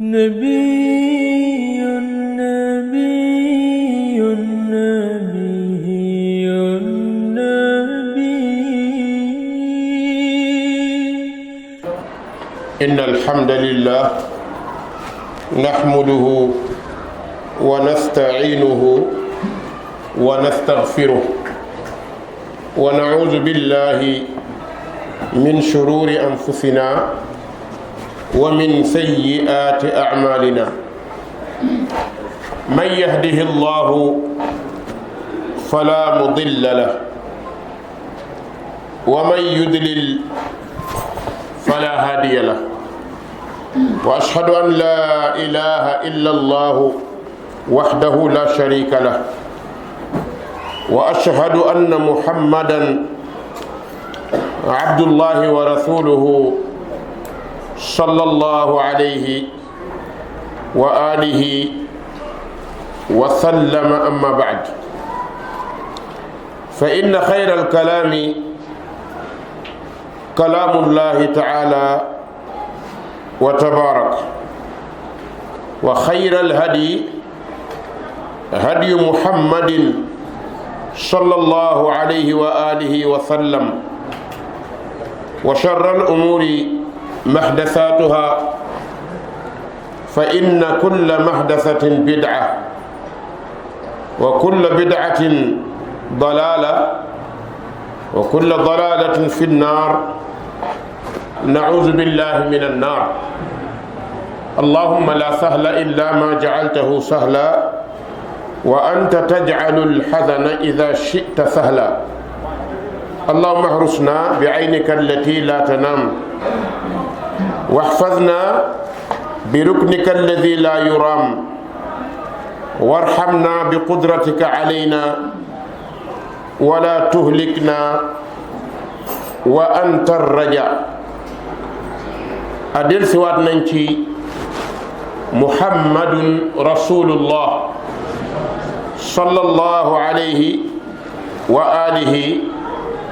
نبي نبي نبي نبي. إن الحمد لله نحمده ونستعينه ونستغفره ونعوذ بالله من شرور أنفسنا ومن سيئات أعمالنا. من يهده الله فلا مضل له ومن يضلل فلا هادي له. وأشهد أن لا إله إلا الله وحده لا شريك له. وأشهد أن محمدا عبد الله ورسوله صلى الله عليه وآله وسلم. أما بعد، فإن خير الكلام كلام الله تعالى وتبارك، وخير الهدي هدي محمد صلى الله عليه وآله وسلم، وشر الأمور محدثاتها، فإن كل محدثة بدعة وكل بدعة ضلالة وكل ضلالة في النار. نعوذ بالله من النار. اللهم لا سهل إلا ما جعلته سهلا وأنت تجعل الحزن إذا شئت سهلا. اللهم احرسنا بعينك التي لا تنام واحفظنا بركنك الذي لا يرام وارحمنا بقدرتك علينا ولا تهلكنا وأنت الرجاء. adel siwaat nañ ci muhammadun rasulullah sallallahu alayhi wa alihi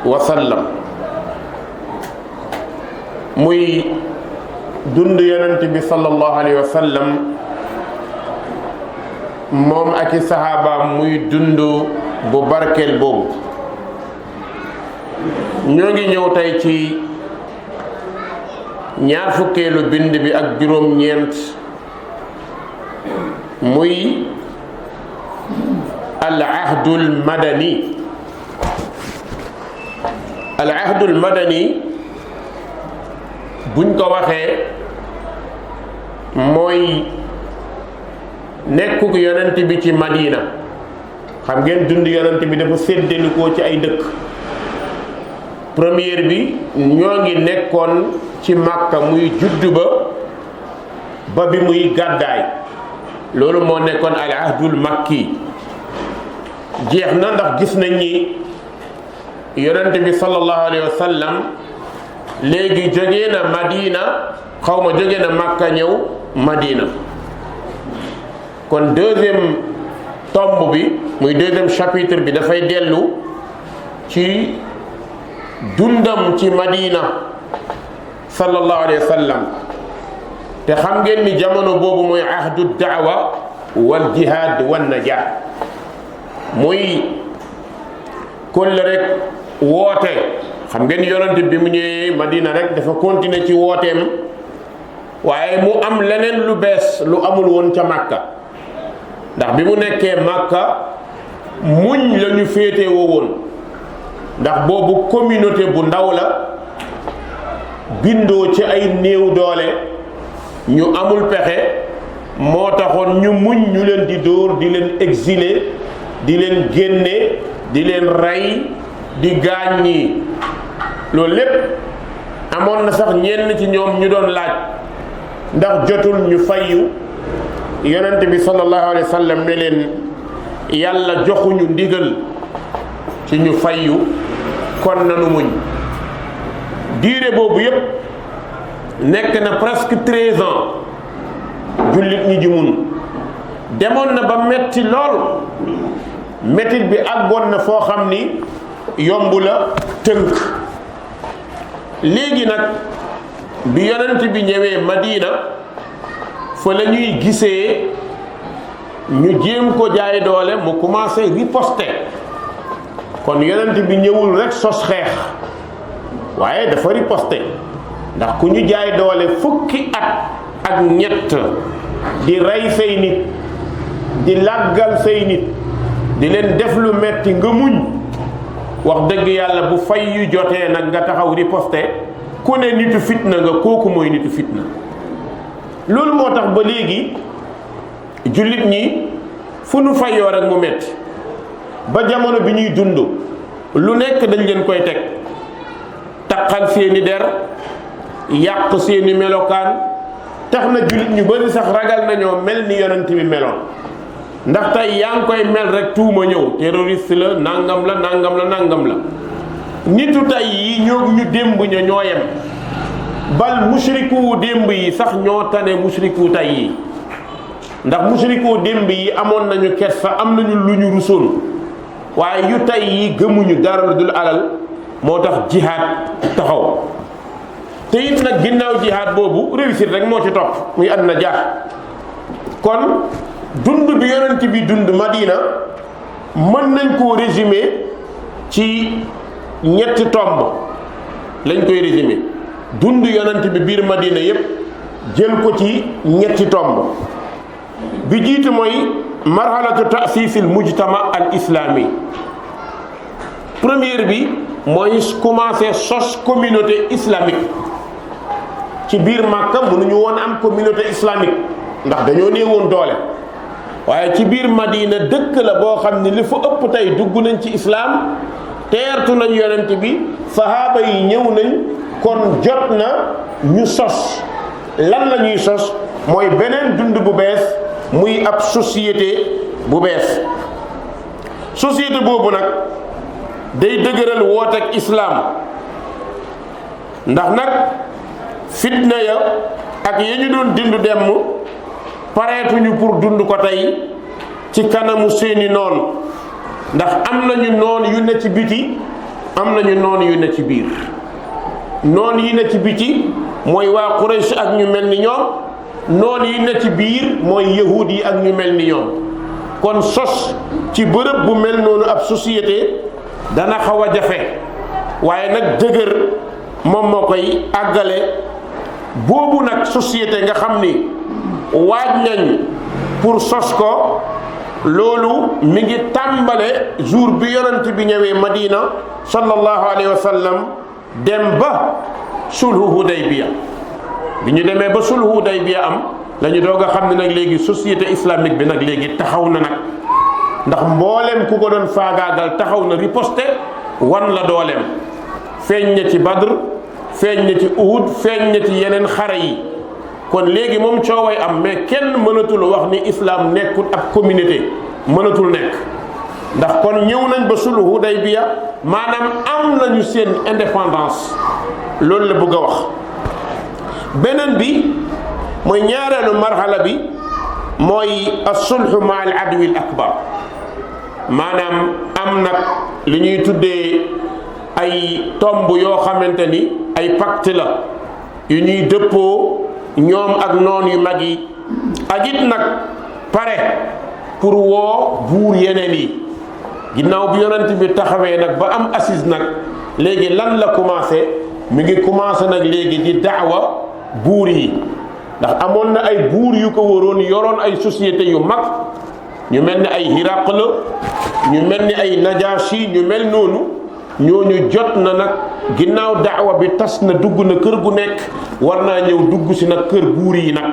wa sallam, muy dund yonent bi sallallahu alayhi wa sallam moom ak i saxaabaam, muy dund bu barkeel boobu. ñoo ngi ñëw tey ci ñaar fukkeelu bind bi ak juróom-ñeent, muy al ahdul madani. al ahdul madani buñ ko waxee mooy nekkug yonent bi ci Madina. xam ngeen dund yonent bi dafa séddalikoo ci ay dëkk. première bi ñoo ngi nekkoon ci Makka, muy juddu ba bi muy gàddaay. loolu moo nekkoon al ahdul makki. jeex na ndax gis nañ ni yonent bi sallallahu alayhi wa sallam léegi jógee na Madina, xawma jógee na Makka ñëw Madina. kon deuxième tombe bi, muy deuxième chapitre bi, dafay dellu ci dundam ci Madina sallallahu alayhi wa sallam. te xam ngeen ni jamono boobu mooy ahdu daawa wal jihad wan najaat, muy kóll rek woote. xam ngeen yonent bi mu ñëwee Madina rek dafa continuer ci wooteem, waaye mu am leneen lu bees lu amul woon ca Makka. ndax bi mu nekkee Makka muñ la ñu féete woo woon, ndax boobu communauté bu ndaw la, bindoo ci ay néew doole, ñu amul pexe, moo taxoon ñu muñ ñu leen di dóor, di leen exiler, di leen génne, di leen rey, di gaañ ñi. loolu lépp amoon na sax ñenn ci ñoom ñu doon laaj ndax jotul ñu fayyu. yonent bi sallallahu alayhi wa sallam ne leen yàlla joxuñu ndigal ci ñu fayyu, kon nanu muñ. diire boobu yépp nekk na presque 13 ans jullit ñi ji mun. demoon na ba metti lool, mettit bi àggoon na foo xam ni yomb la tënk. léegi nag bi yonent bi ñëwee Madina fa la ñuy gisee ñu jéem ko jaay doole mu commencé riposter. kon yonent bi ñëwul rek sos xeex waaye dafa riposter ndax ku ñu jaay doole fukki at ak ñett di rey say nit di làggal say nit di leen def lu metti nga muñ wax dëgg yàlla bu fay yu jotee nag nga taxaw riposter ku ne nitu fitna nga kooku mooy nitu fitna. loolu moo tax ba léegi jullit ñi fu nu fayoo rek mu metti ba jamono bi ñuy dund lu nekk dañ leen koy teg taqal seeni der yàq seeni melokaan tax na jullit ñu bari sax ragal nañoo mel ni yonent bi meloon ndax tey yaa ngi koy mel rek tuuma ñëw terroriste la nangam la nangam la nangam la. nitu tey yi ñoo ñu démb ña ñoo yem bal mushriku démb yi sax ñoo tane mushriku tey yi ndax mushriku démb yi amoon nañu kersa am nañu lu ñu rusoon waaye yu tey yi gëmuñu dara lu dul alal moo tax jihaad taxaw te it nag ginnaaw jihaad boobu réussite rek moo ci topp muy an najaax. kon dund bi yonent bi dund Madina mën nañ koo résumer ci ñetti tomb lañ koy résumer dund yonent bi biir Madina yépp jël ko ci ñetti tomb. bi jiitu mooy marhalatu ta'siisil mujtama al islami. première bi mooy commencé sos communauté islamique ci biir Makka mënuñu woon am communauté islamique ndax dañoo néewoon doole waaye ci biir Madina dëkk la boo xam ne li fa ëpp tey dugg nañ ci islam teertu nañ yonent bi sahaaba yi ñëw nañ kon jot na ñu sos. lan la ñuy sos mooy beneen dund bu bees muy ab société bu bees. société boobu nag day dëgëral wooteek islaam ndax nag fitna ya ak ya ñu doon dund dem pareetuñu pour dund ko tey ci kanamu seeni noon ndax am nañu noon yu ne ci biti am nañu noon yu ne ci biir. noon yi ne ci biti mooy waa Quraysh ak ñu mel ni ñoom noon yi ne ci biir mooy yahuud yi ak ñu mel ni ñoom. kon sos ci bërëb bu mel noonu ab société dana xaw a jafe waaye nag dëgër moom moo koy àggale. boobu nag société nga xam ni waaj nañ pour sos ko loolu mi ngi tàmbale jour bi yonent bi ñëwee Madina sallallahu alayhi wa sallam dem ba sulhu Hudaybiya. bi ñu demee ba sulhu Hudaybiya am lañu doog a xam ne nag léegi société islamique bi nag léegi taxaw na nag ndax mbooleem ku ko doon faagaagal taxaw na riposte wan la dooleem. feeñ na ci Badr feeñ na ci Uhud feeñ na ci yeneen xare yi kon léegi moom cooway am mais kenn mënatul wax ni islam nekkul ab communauté mënatul nekk ndax kon ñëw nañ ba sulhu Hudaybiya maanaam am nañu seen indépendance loolu la bëgg a wax. beneen bi mooy ñaareelu marhala bi mooy as-sulhu ma al adwi al akbar maanaam am nag li ñuy tuddee ay tomb yoo xamante ni ay pacte la yu ñuy dëppoo ñoom ak noon yu mag yi ak it nag pare pour woo buur yeneen yi ginnaaw bi yonent bi taxawee nag ba am assise nag léegi lan la commencé mi ngi commencé nag léegi di daawa buur yi ndax amoon na ay buur yu ko waroon yoroon ay société yu mag ñu mel ni ay Hiraql ñu mel ni ay Najashi ñu mel noonu ñooñu jot na nag ginnaaw daawa bi tas na dugg na kër gu nekk war naa ñëw dugg si nag kër buur yi nag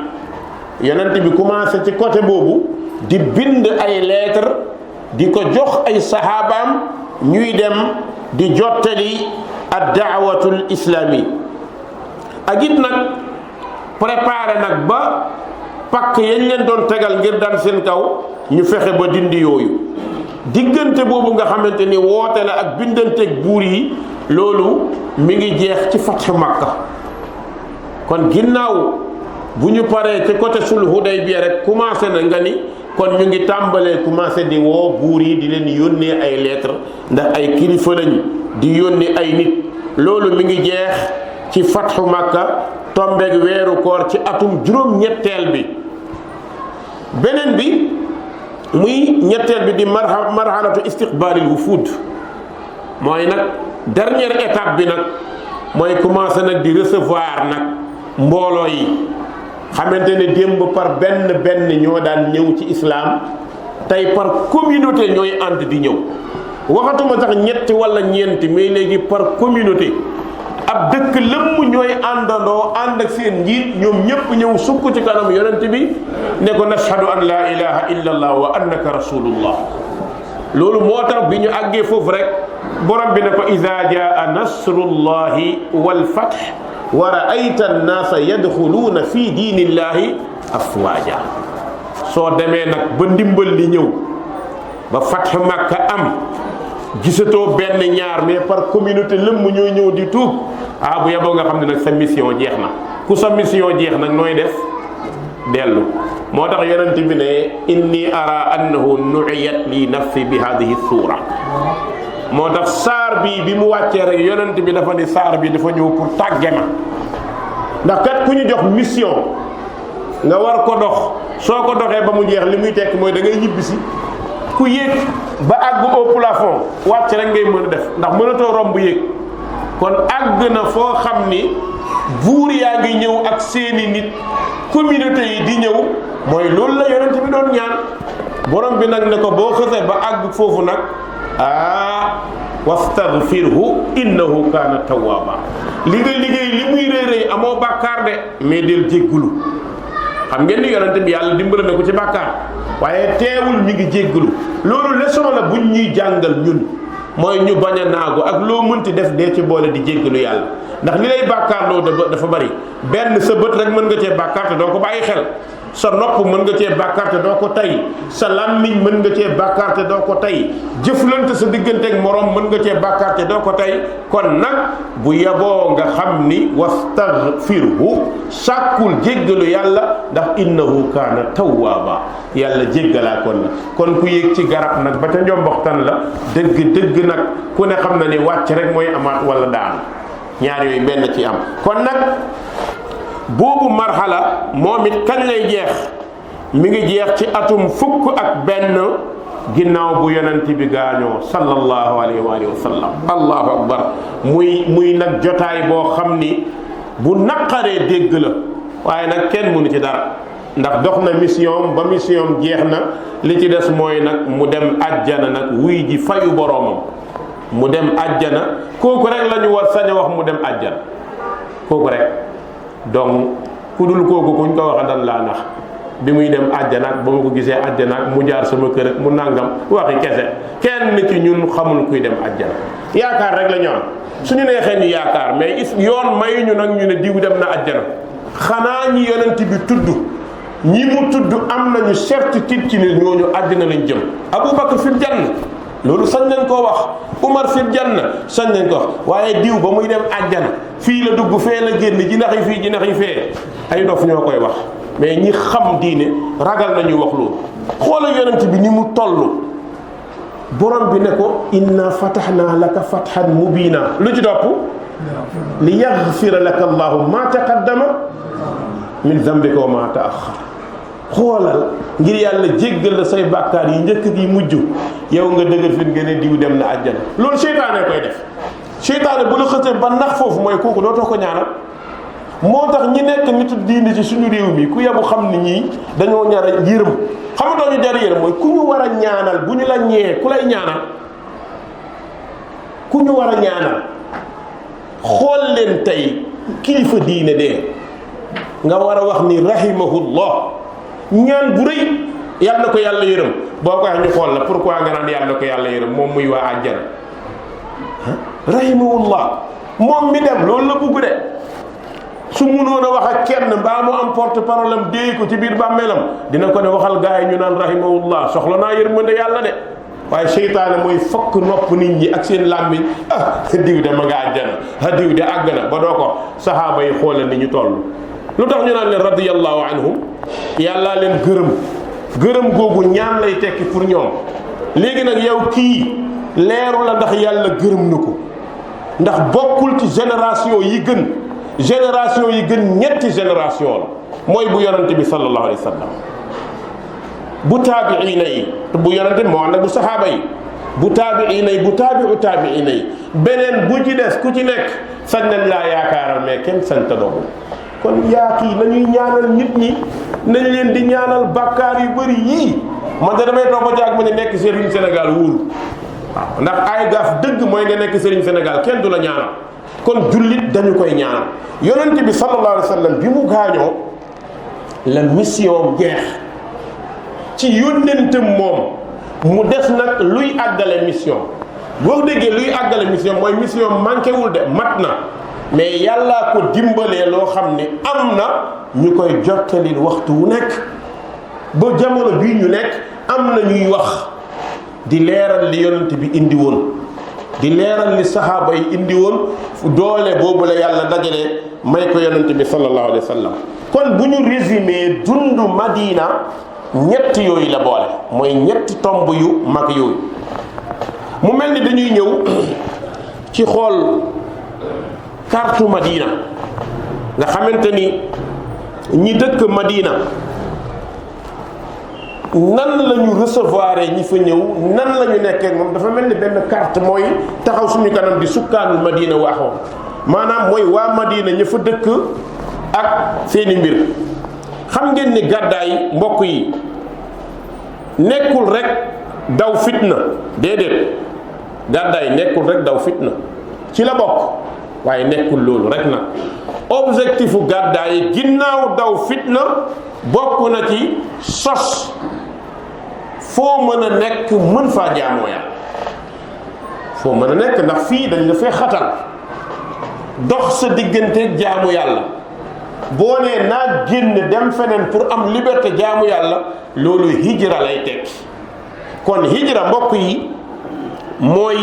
yonent bi commencé ci côté boobu di bind ay lettre di ko jox ay sahabaam ñuy dem di jottali ad daawatul islami ak it nag préparé nag ba pakk yañ leen doon tegal ngir dal seen kaw ñu fexe ba dindi yooyu diggante boobu nga xamante ni woote la ak bindanteeg buur yi loolu mi ngi jeex ci fathu Makka kon ginnaaw bu ñu paree ci côté sulhu Hudaybiya rek commencé na nga ni kon ñu ngi tàmbalee commencé di woo buur yi di leen yónnee ay lettre ndax ay kilifa lañ di yónnee ay nit loolu mi ngi jeex ci fathu Makka tombeeg weeru koor ci atum juróom-ñetteel bi beneen bi muy ñetteel bi di marhalatu istiqbalil wufud mooy nag dernière étape bi nag mooy commencé nag di recevoir nag mbooloo yi xamante ne démb par benn ñoo daan ñëw ci islam tey par communauté ñooy ànd di ñëw waxatuma sax ñetti wala ñeenti mais léegi par communauté ab dëkk lëmm ñooy àndandoo ànd ak seen njiit ñoom ñëpp ñëw sukk ci kanam yonent bi ne ko nashhadu an la ilaha illa allah wa annaka rasulullah. loolu moo tax bi ñu àggee foofu rek borom bi ne ko ida jaa nasrullahi wal fath wa raayta annaasa yadxuluuna fi diinillahi afwaaja. soo demee nag ba ndimbal li ñëw ba fath Makka am gisatoo benn ñaar mais par communauté lëmm ñooy ñëw di tuub bu yeboo nga xam ne nag sa mission jeex na. ku sa mission jeex nag nooy def dellu. moo tax yonent bi ne inni ara annahu nu'iyat li nafsi bi hadihi suura. moo tax saar bi mu wàccee rek yonent bi dafa ni saar bi dafa ñëw pour tàgge ma ndax kat ku ñu jox mission nga war ko dox soo ko doxee ba mu jeex li muy tekk mooy da ngay ñibbisi. ku yéeg ba àgg au plafond wàcc rek ngay mën a def ndax mënatoo romb yéeg kon àgg na foo xam ni buur yaa ngi ñëw ak seeni nit communauté yi di ñëw mooy loolu la yonent bi doon ñaan borom bi nag ne ko boo xësee ba àgg foofu nag wastaghfirhu innahu kaana tawwaaba. li nga liggéey li muy rëy rëy amoo bàkkaar de mais del jéggulu xam ngeen ni yonent bi yàlla dimbale na ko ci bàkkaar waaye teewul mi ngi jéggulu loolu leçon la buñ ñuy jàngal ñun mooy ñu bañ a naagu ak loo mënti def dee ci boole di jéggalu yàlla ndax li lay bàkkaar loo dafa bari benn sa bët rek mën nga cee bàkkaar te doo ko bàyyi xel sa nopp mën nga cee bàkkaar te doo ko tey sa làmmiñ mën nga cee bàkkaar te doo ko tey jëflante sa digganteeg morom mën nga cee bàkkaar te doo ko tey kon nag bu yeboo nga xam ni wastaghfirhu sàkkul jéggalu yàlla ndax innahu kaana tawwaaba yàlla jéggalaa kon la kon ku yéeg ci garab nag ba ca njomboxtan la dëgg nag ku ne xam na ni wàcc rek mooy amaat wala daanu ñaar yooyu benn ci am kon nag boobu marxala moom it kañ lay jeex mi ngi jeex ci atum fukk ak benn ginnaaw bu yonent bi gaañoo sallallahu alayhi wa sallam allahu akbar muy nag jotaay boo xam ni bu naqaree dégg la waaye nag kenn mënu ci dara ndax dox na mission ba mission jeex na li ci des mooy nag mu dem ajjana nag wuy ji fayu boroomam mu dem ajjana kooku rek la ñu war sañ a wax mu dem ajjana kooku rek donc ku dul kooku kuñ ko wax dan laa nax bi muy dem ajjana ak ba ma ko gisee ajjana ak mu jaar sama kër ak mu nangam waxi kese kenn ci ñun xamul kuy dem ajjana yaakaar rek la ñu am suñu neexee ñu yaakaar mais yoon mayuñu nag ñu ne diw dem na ajjana xanaa ñi yonent bi tudd ñi mu tudd am nañu certitude ci ne ñooñu àddina lañ jëm Aboubacar fil janna loolu sañ nañ koo wax Umar fil janna sañ nañ ko wax waaye diw ba muy dem àjjana fii la dugg fee la génn jinax yi fii jinax yi fee ay dof ñoo koy wax mais ñi xam diine ragal nañu wax loolu xoolal yonent bi ni mu toll borom bi ne ko inna fatahna laka fathan mubina lu ci topp li yaghfira laka allahu ma taqaddama min zambika wa ma taaxar xoolal ngir yàlla jéggal la say bàkkaar yi njëkk gi mujj yow nga dëgër fit nga ne diw dem na àjjana loolu seytaane koy def seytaane bu la xësee ba nax foofu mooy kooku dootoo ko ñaanal moo tax ñi nekk nitu diine ci suñu réew mi ku yebu xam ni ñii dañoo ñaar a yërëm xam nga dooñu jar yërëm mooy ku ñu war a ñaanal bu ñu la ñee ku lay ñaanal ku ñu war a ñaanal xool leen tey kilifa diine dee nga war a wax ni rahimahullah ñaan bu rëy yàlla na ko yàlla yërëm boo ko wax ñu xool la pourquoi nga naan yàlla na ko yàlla yërëm moom muy waa àjjana rahimahullah moom mi dem loolu la bugg de su munoon a wax ak kenn mbaa mu am porte parole am déey ko ci biir bàmmeelam dina ko ne waxal gaa yi ñu naan rahimahullah soxla naa yërmande yàlla de waaye seytaane mooy fokk nopp nit ñi ak seen làmmiñ diw de ma nga àjjana diw de àgg na ba doo ko saxaaba yi xoolal ni ñu toll lu tax ñu naan leen radiyallahu anhum yàllaa leen gërëm googu ñaan lay tekki pour ñoom léegi nag yow kii leeru la ndax yàlla gërëm na ko ndax bokkul ci génération yi gën ñetti génération la mooy bu yonante bi sallallahu alayhi wa sallam bu taabiina yi bu yonente moo ànd ak bu saxaaba yi bu taabiina yi bu taabiina yi beneen bu ci des ku ci nekk sañ nañ laa yaakaaral mais kenn sañ ta dogu kon yaa kii nañuy ñaanal nit ñi nañ leen di ñaanal bàkkaar yu bëri yii man de damay toog ba jaag ma ne nekk sëriñ Sénégal wóolu waaw ndax ay gaaf dëgg mooy nga nekk sëriñ Sénégal kenn du la ñaanal kon jullit dañu koy ñaanal yonent bi sallallahu alayhi wa sallam bi mu gaañoo la mission jeex ci yónnentam moom mu des nag luy àggale mission boo déggee luy àggale mission mooy mission manqué wul de mat na mais yàllaa ko dimbalee loo xam ne am na ñu koy jottalil waxtu wu nekk ba jamono bii ñu nekk am na ñuy wax di leeral li yonent bi indi woon di leeral li saxaaba yi indi woon doole boobu la yàlla dajale may ko yonent bi sallallahu alayhi wa sallam kon bu ñu résumé dundu Madina ñett yooyu la boole mooy ñetti tomb yu mag yooyu mu mel ni dañuy ñëw ci xool carte Madina nga xamante ni ñi dëkk Madina nan la ñu recevoir ñi fa ñëw nan la ñu nekkee moom dafa mel ni benn carte mooy taxaw suñu kanam di sukkaanul Madina waaxoon maanaam mooy waa Madina ña fa dëkk ak seeni mbir xam ngeen ni gàddaay mbokk yi nekkul rek daw fitna déedéet gàddaay nekkul rek daw fitna ci la bokk waaye nekkul loolu rek nag objectifu gàddaay ginnaaw daw fitna bokk na ci sos foo mën a nekk mën faa jaamoo yàlla foo mën a nekk ndax fii dañ la fee xatal dox sa diggante jaamu yàlla boo nee naa génn dem feneen pour am liberté jaamu yàlla loolu hijra lay tekki kon hijra mbokk yi mooy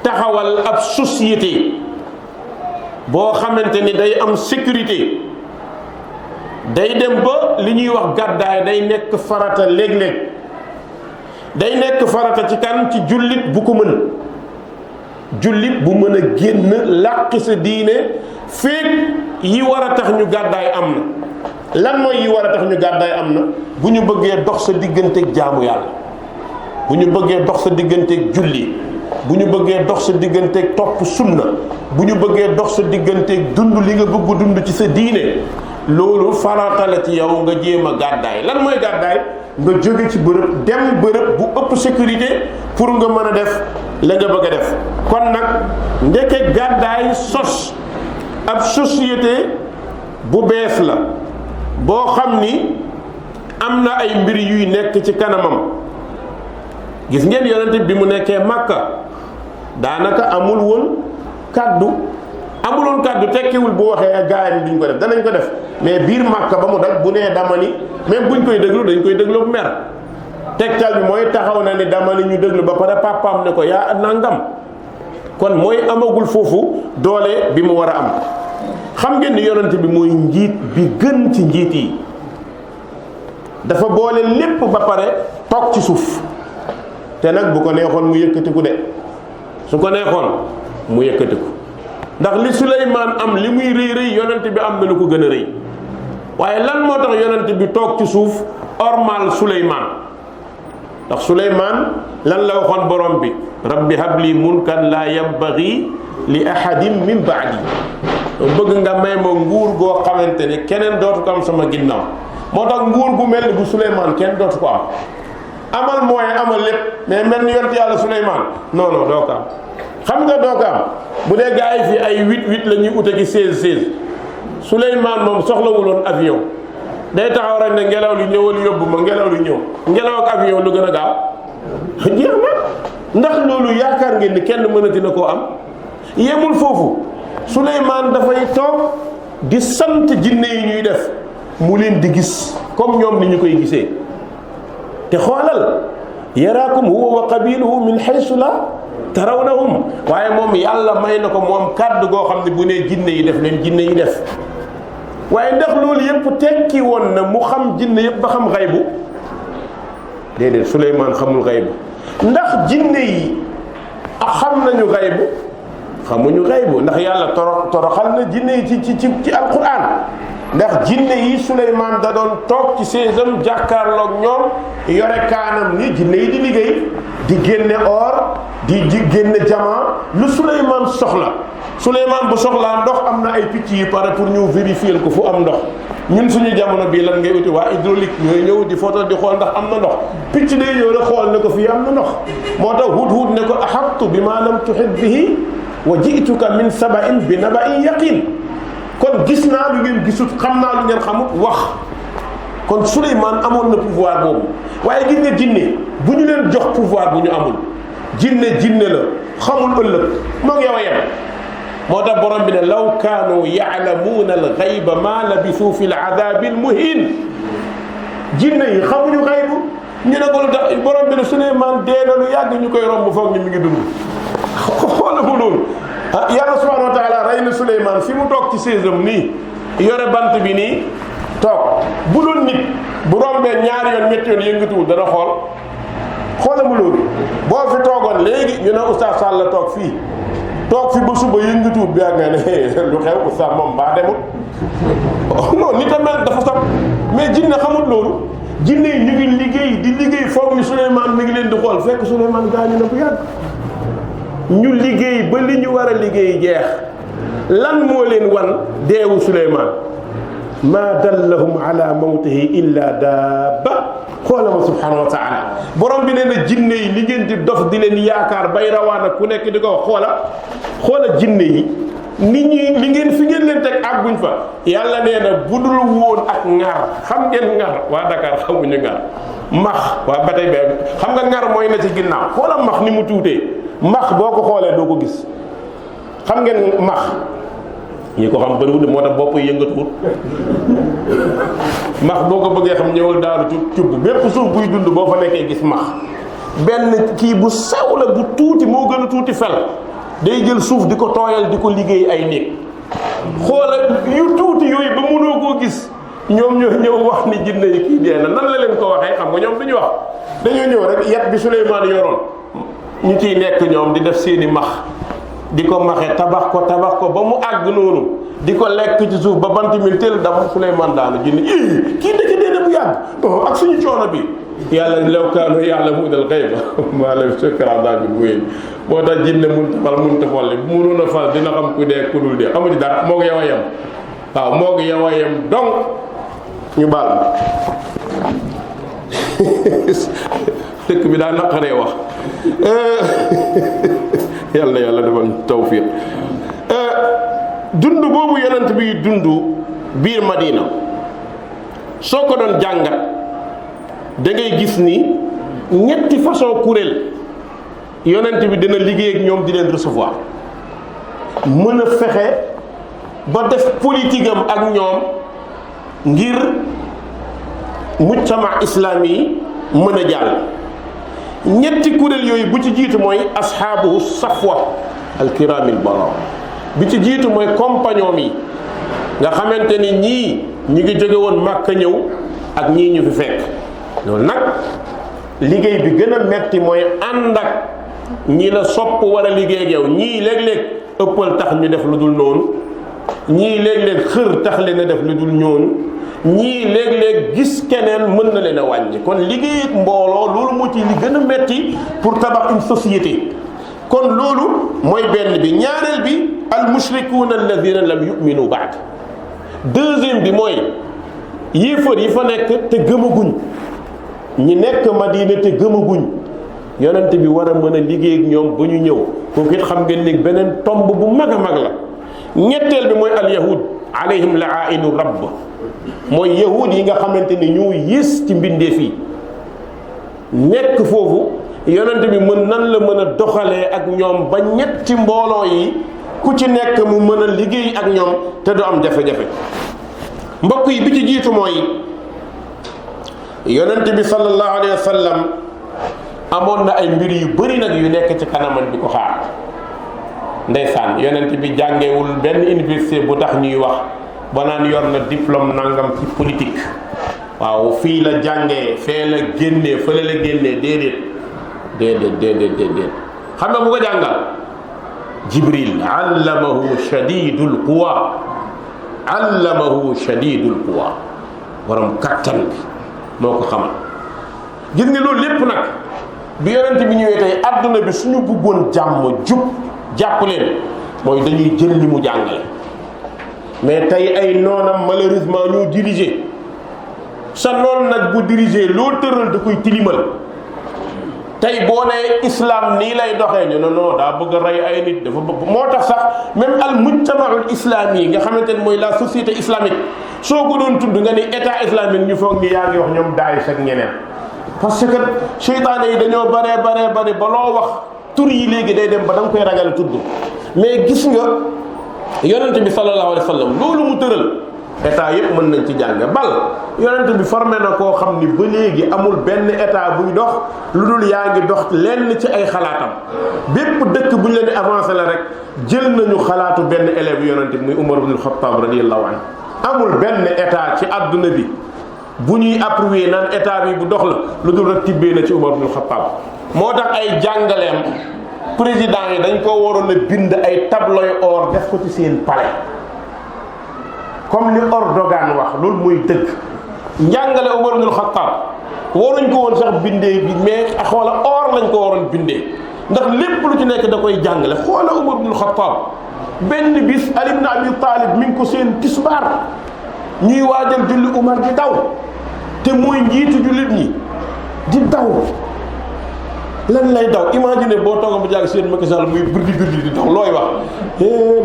taxawal ab société boo xamante ni day am sécurité day dem ba li ñuy wax gàddaay day nekk farata léeg-léeg day nekk farata ci kan ci jullit bu ko mën jullit bu mën a génn làqi sa diine féeg yi war a tax ñu gàddaay am na lan mooy yi war a tax ñu gàddaay am na bu ñu bëggee dox sa digganteeg jaamu yàlla bu ñu bëggee dox sa digganteeg julli bu ñu bëggee dox sa digganteeg topp sunna bu ñu bëggee dox sa digganteeg dund li nga bëgg dund ci sa diine loolu farata la ci yow nga jéem a gàddaay lan mooy gàddaay nga jóge ci bërëb dem bërëb bu ëpp sécurité pour nga mën a def la nga bëgg a def kon nag ndeke gàddaay sos ab société bu bees la boo xam ni am na ay mbir yuy nekk ci kanamam gis ngeen yonent bi mu nekkee Makka daanaka amul woon kàddu tekkiwul bu waxee gaayam duñ ko def danañ ko def mais biir Makka ba mu dal bu nee dama ni même buñ koy déglu dañ koy déglu bu mer tegtal bi mooy taxaw na ni dama ni ñu déglu ba pare papaam ne ko yaa nangam kon mooy amagul foofu doole bi mu war a am xam ngeen ni yonent bi mooy njiit bi gën ci njiit yi dafa boole lépp ba pare toog ci suuf te nag bu ko neexoon mu yëkkatiku de su ko neexoon mu yëkkatiku ndax li Suleymaan am li muy rëy rëy yonent bi am na lu ko gën a rëy waaye lan moo tax yonent bi toog ci suuf ormal Suleymaan ndax Suleymaan lan la waxoon borom bi rabbi habli mulkan la yambaghi li ahadin min ba'di bëgg nga may ma nguur goo xamante ne keneen dootu ko am sama ginnaaw moo tax nguur gu mel ni bu Suleymaan kenn dootu ko am amal moyen amal lépp mais mel ni yonent yàlla Suleymaan non non doo ko am xam nga doo ko am bu dee gars yi fii ay 8-8 la ñuy ute ci 16-16 Suleymaan moom soxlawuloon avion day taxaw rek ne ngelaw li ñëwal yóbbu ma ngelaw li ñëw ngelaw ak avion lu gën a gaaw jeex na ndax loolu yaakaar ngeen ni kenn mënati na koo am yemul foofu Suleymaan dafay toog di sant jinne yi ñuy def mu leen di gis comme ñoom ni ñu koy gisee te xoolal yaraakum huwa wa qabiluhu min haysu la tarawnahum waaye moom yàlla may na ko moom kàddu goo xam ne bu nee jinne yi def leen jinne yi def waaye ndax loolu yëpp tekki woon na mu xam jinne yëpp ba xam xaybu déedéet Suleymaan xamul xaybu ndax jinne yi xam nañu xaybu xamuñu xaybu ndax yàlla toroxal na jinne yi ci alquran ndax jinne yi Suleymaan da doon toog ci séesam jàkkaarloog ñoom yore kaanam ni jinne yi di liggéey di génne or di génne diamant lu Suleymaan soxla. Suleymaan bu soxlaa ndox am na ay picc yi pare pour ñu vérifier ko fu am ndox ñun suñu jamono bii lan ngay uti waa hydraulique ñooy ñëw di photo di xool ndax am na ndox picc day ñëw rek xool ne ko fii am na ndox moo tax hudhud ne ko ahattu bi ma lam tuhit bihi wa ji'tuka min saba'in bi naba'in yaqin kon gis naa lu ngeen gisut xam naa lu ngeen xamut wax kon Suleymaan amoon na pouvoir boobu waaye gis nga jinne bu ñu leen jox pouvoir bu ñu amul jinne la xamul ëllëg moog yow a yem moo tax borom bi ne law kaanu yaalamuuna alxayba ma labisu fi aladabi almuhin jinne yi xamuñu xaybu ñu ne ko lu tax borom bi ne Suleymaan dee na lu yàgg ñu koy romb foog ni mi ngi dund xoola mu loolu yàlla subhanahu wa taala rey na Suleymaan fi mu toog ci séesam nii yore bant bi nii toog bu doon nit bu rombee ñaari yoon ñetti yoon yëngatuwul dana xoola mu loolu boo fi toogoon léegi ñu ne oustaz Sall la toog fii toog fi ba suba yëngatuwul bi ak nga ne lu xew oustaz moom mbaa demut non nit a mel dafa sax mais jinne xamut loolu jinne yi ñu ngi liggéey di liggéey foog ni Suleymaan mi ngi leen di xool fekk Suleymaan gaañu na bu yàgg ñu liggéey ba li ñu war a liggéey jeex lan moo leen wan deewu Suleymaan ma dallahum ala mawtihi illa daaba xoola ma subhanahu wa taala borom bi nee na jinne yi li ngeen di dof di leen yaakaar bay rawaana ku nekk di ko wax xoola jinne yi nit ñi li ngeen fi ngeen leen teg àgguñ fa yàlla nee na budul woon ak ŋar xam ngeen ŋar waa Dakar xamuñu ŋar max waa ba tey be xam nga ŋar mooy na ci ginnaaw xoola max ni mu tuutee max boo ko xoolee doo ko gis xam ngeen max ñi ko xam bëriwul moo tax bopp yëngatuwul max boo ko bëggee xam ñëwal daaru cubb bépp suuf buy dund boo fa nekkee gis max benn kii bu sew la bu tuuti moo gën a tuuti fel day jël suuf di ko tooyal di ko liggéey ay néeg xoola yu tuuti yooyu ba mënoo koo gis ñoom ñoo ñëw wax ni jinne yi kii dee na nan la leen ko waxee xam nga ñoom duñu wax dañoo ñëw rek yat bi Suleymaan yoroon ñu ciy nekk ñoom di def seeni max di ko maxe tabax ko ba mu àgg noonu di ko lekk ci suuf ba bant mi teel dama Suleymaan daanu jinne kii dëkk dee na bu yàgg ak suñu coono bi yàlla law kaanu ya'lamuuna al-ghayba maa labisuu fil azaabi al-muhiin moo tax jinne mënut a folli bu mënoon a fal dina xam ku dee ku dul dee xamuñu dara moo ko yow a yem waaw moo ko yow a yem donc ñu baal dëkk bi daa naqaree wax yàlla na yàlla defal tawfiq dund boobu yonent bi dund biir Madina soo ko doon jàngat da ngay gis ni ñetti façon kuréel yonent bi dina liggéey ak ñoom di leen recevoir mën a fexe ba def politique am ak ñoom ngir mujtama islaam yi mën a jàll ñetti kuréel yooyu bu ci jiitu mooy ashaabu safwa alkiramil bara bi ci jiitu mooy compagnon yi nga xamante ni ñii ñi ngi jóge woon Màkka ñëw ak ñii ñu fi fekk loolu nag liggéey bi gën a metti mooy ànd ak ñi la sopp war a liggéey ak yow ñii léeg-léeg ëppal tax ñu def lu dul noonu ñii léeg-léeg xër tax leen a def lu dul ñoonu ñii léeg-léeg gis keneen mën na leen a wàññi kon liggéey ak mbooloo loolu moo ci li gën a metti pour tabax une société kon loolu mooy benn bi ñaareel bi al mushrikuuna alladina lam yuminu baad deuxième bi mooy yéefar yi fa nekk te gëmaguñ ñi nekk Madina te gëmaguñ yonent bi war a mën a liggéey ak ñoom ba ñu ñëw kooku it xam ngeen léegi beneen tomb bu mag a mag la ñetteel bi mooy al yahud alayhim la'ainu rabb mooy yahud yi nga xamante ni ñu yées ci mbindeef yi nekk foofu yonent bi nan la mën a doxalee ak ñoom ba ñetti mbooloo yi ku ci nekk mu mën a liggéey ak ñoom te du am jafe-jafe mbokk yi bi ci jiitu mooy yonent bi sallallahu alayhi wa sallam amoon na ay mbir yu bari nag yu nekk ci kanamam di ko xaar ndeysaan yonent bi jàngewul benn université bu tax ñuy wax ba naan yor na diplôme nangam ci politique waaw fii la jàngee fee la génnee fële la génnee déedéet xam nga bu ko jàngal jibril allamahu shadidul quwa allamahu shadidul quwa, borom kattan bi moo ko xamal. gis nga loolu lépp nag bi yonent bi ñëwee tey adduna bi suñu bëggoon jàmm jub jàpp leen mooy dañuy jël li mu jàngale. mais tey ay noonam malheureusement ñoo dirigé sa noon nag bu dirigé loo tëral da koy tilimal. tey boo nee islam nii lay doxee ñu ne non daa bëgg a rey ay nit dafa bëgg, moo tax sax même al mujtamaul islami yi nga xamante ne mooy la société islamique soo ko doon tudd nga ni état islamique ñu foog ni yaa ngi wax ñoom Daesh ak ñeneen. parce que seytaane yi dañoo bare ba loo wax tur yi léegi day dem ba da nga koy ragal tudd. mais gis nga yonent bi sallallahu alayhi wa sallam loolu mu tëral état yëpp mën nañ ci jànge bal yonent bi formé na koo xam ni ba léegi amul benn état buy dox lu dul yaa ngi dox lenn ci ay xalaatam. bépp dëkk bu ñu leen di avancé la rek jël nañu xalaatu benn élève yonent bi muy Umar ibn al-Khattab radiyallahu anhu. amul benn état ci adduna bi bu ñuy approuvé naan état bi bu dox la lu dul rek tibbee na ci Umar ibn al-Khattab. moo tax ay jàngaleem président yi dañ ko waroon a bind ay tableau or def ko ci seen palais comme li Erdogan wax loolu mooy dëgg. njàngale Umar ibn al-Khattab waruñ ko woon sax bindee bi mais xoola or lañ ko waroon bindee ndax lépp lu ci nekk da koy jàngale. xoola Umar ibn al-Khattab benn bis Ali ibn Abi Talib mi ngi ko seen tisbaar ñuy waajal julli Umar di daw te mooy njiitu jullit ñi di daw. lan lay daw imagine boo tooga bu jàgg seen Macky Sall muy birdi di daw looy wax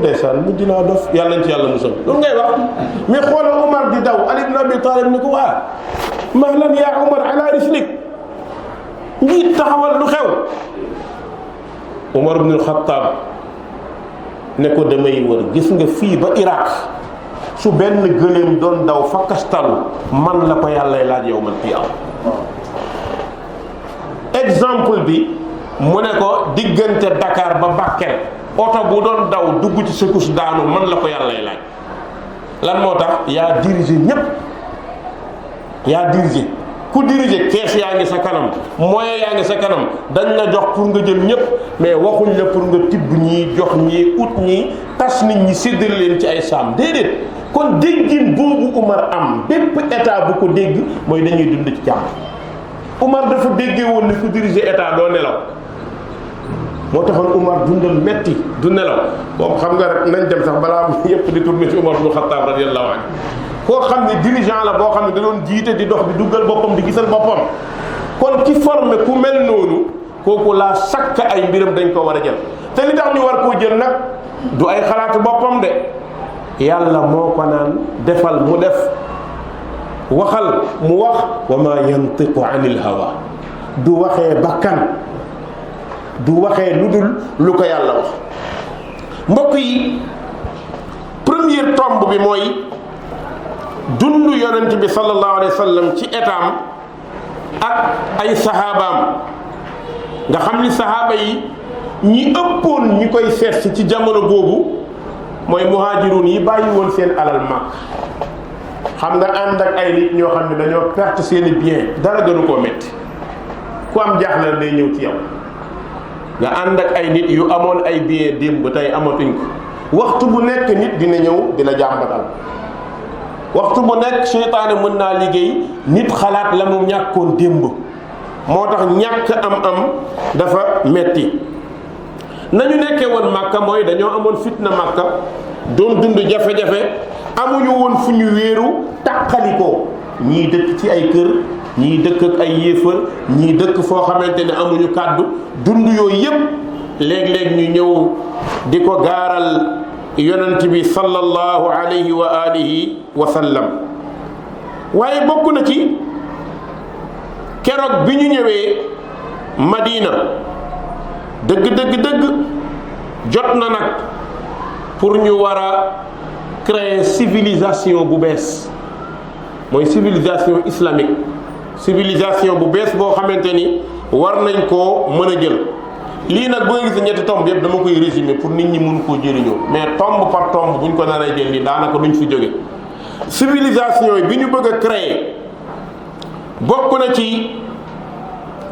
ndeysaan mu dinaa dof yàlla nañ ci yàlla musal loolu ngay wax. mais xoola Umar di daw Ali ibn Abi Talib ni ko waa mahlan yaa Umar ala rislik njiit taxawal lu xew. Umar ibn al-Khattab ne ko damay wër gis nga fii ba Irak su benn gëléem doon daw fakkastalu man la ko yàllay laaj yow man qiyaam. exemple bi mu ne ko diggante Dakar ba Bakel oto bu doon daw dugg ci secours daanu man la ko yàllay laaj. lan moo tax yaa dirigé ñépp yaa dirigé ku dirigé kees yaa ngi sa kanam moyen yaa ngi sa kanam dañ la jox pour nga jël ñépp mais waxuñ la pour nga tibb ñii jox ñii ut ñii tas nit ñi séddale leen ci ay saam déedéet. kon déggin boobu Umar am bépp état bu ko dégg mooy dañuy dund ci jàmm. Umar dafa déggee woon ni ku diriger état doo nelaw moo taxoon Umar dundal metti du nelaw boobu xam nga rek nañ dem sax balaa yëpp di tourner ci Umar ibn Khattab radiyallahu anhu. koo xam ne dirigeant la boo xam ne da doon jiite di dox di duggal boppam di gisal boppam. kon ki formé ku mel noonu kooku laa sakk ay mbiram dañ ko war a jël te li tax ñu war koo jël nag du ay xalaatu boppam de yàlla moo ko naan defal mu def. waxal mu wax wa ma yantiqu anil hawa du waxee bakkan du waxee lu dul lu ko yàlla wax. mbokk yi première tombe bi mooy dund yonent bi sallallahu alayhi wa sallam ci étaam ak ay sahabaam nga xam ni sahaaba yi ñi ëppoon ñi koy seet si ci jamono boobu mooy muhaajiruun yi bàyyi woon seen alal mag. xam nga ànd ak ay nit ñoo xam ne dañoo perte seeni bien dara gënu koo métti ku am jaaxle day ñëw ci yow nga ànd ak ay nit yu amoon ay bien démb tey amatuñ ko waxtu bu nekk nit dina ñëw di la jàmbatal waxtu bu nekk seytaane mën naa liggéey nit xalaat la mu ñàkkoon démb moo tax ñàkk am dafa metti nañu nekkee woon Màkka mooy dañoo amoon fitna Màkka doon dund jafe-jafe amuñu woon fu ñu wéeru tàqalikoo ñii dëkk ci ay kër ñii dëkk ak ay yéefar ñii dëkk foo xamante ne amuñu kàddu dund yooyu yépp léeg-léeg ñu ñëw di ko gaaral yonent bi sallallahu alayhi wa alihi wa sallam. waaye bokk na ci keroog bi ñu ñëwee Madina dëgg jot na nag pour ñu war a créer civilisation bu bees mooy civilisation islamique civilisation bu bees boo xamante ni war nañ koo mën a jël. lii nag boo gis ñetti tomb yëpp dama koy résumer pour nit ñi mun koo jëriñoo mais tombe par tombe bu ñu ko naree jël nii daanaka duñ fi jóge. civilisation yi bi ñu bëgg a créer bokk na ci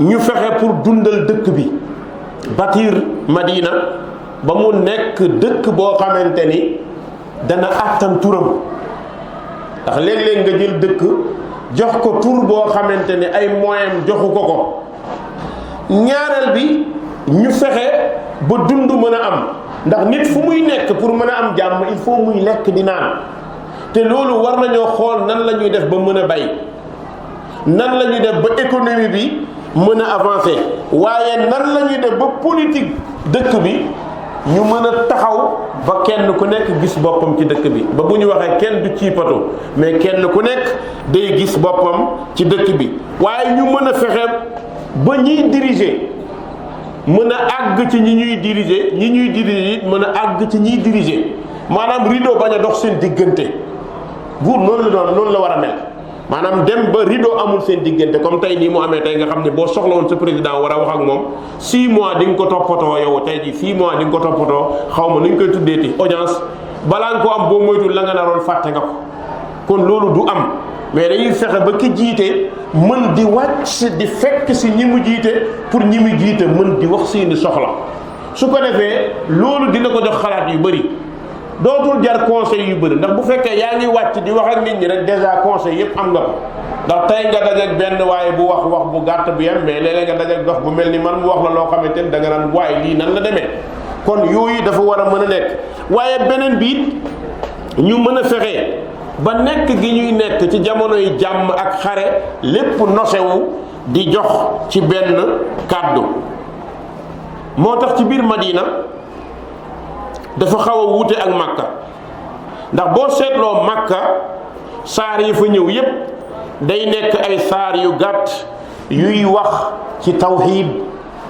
ñu fexe pour dundal dëkk bi bâtir Madina ba mu nekk dëkk boo xamante ni dana àttan turam ndax léeg-léeg nga jël dëkk jox ko tur boo xamante ne ay moyens joxu ko. ñaareel bi ñu fexe ba dund mën a am ndax nit fu muy nekk pour mën a am jàmm il faut muy lekk di naan te loolu war nañoo xool nan la ñuy def ba mën a bay nan la ñuy def ba économie bi mën a avancer waaye nan la ñuy def ba politique dëkk bi ñu mën a taxaw ba kenn ku nekk gis boppam ci dëkk bi ba bu ñu waxee kenn du ciipatu mais kenn ku nekk day gis boppam ci dëkk bi waaye ñu mën a fexe ba ñiy diriger mën a àgg ci ñi ñuy diriger it mën a àgg ci ñiy diriger maanaam rideau bañ a dox seen diggante buur noonu la war a mel maanaam dem ba rideau amul seen diggante comme tey nii mu amee tey nga xam ne boo soxla woon sa président war a wax ak moom 6 mois di nga ko toppatoo yow tey ji 6 mois di nga ko toppatoo xaw ma nu ñu koy tuddeeti audience balaa nga ko am boo moytul la nga naroon fàtte nga ko kon loolu du am mais dañuy fexe ba ki jiite mën di wàcc di fekk si ñi mu jiite pour ñi mu jiite mën di wax seeni soxla su ko defee loolu dina ko jox xalaat yu bëri dootul jar conseil yu bëri ndax bu fekkee yaa ngi wàcc di wax ak nit ñi rek déjà conseil yépp am nga ko ndax tey nga dajeeg benn waaye bu wax bu gàtt bu yem mais léeg-léeg nga dajeeg dox bu mel ni man mu wax la loo xamante ni da nga naan waaye lii nan la demee kon yooyu dafa war a mën a nekk waaye beneen biit ñu mën a fexe ba nekk gi ñuy nekk ci jamonoy jàmm ak xare lépp nosewu di jox ci benn kàddu moo tax ci biir Madina dafa xaw a wuute ak Makka ndax boo seetloo Makka saar yi fa ñëw yépp day nekk ay saar yu gàtt yuy wax ci tawxiid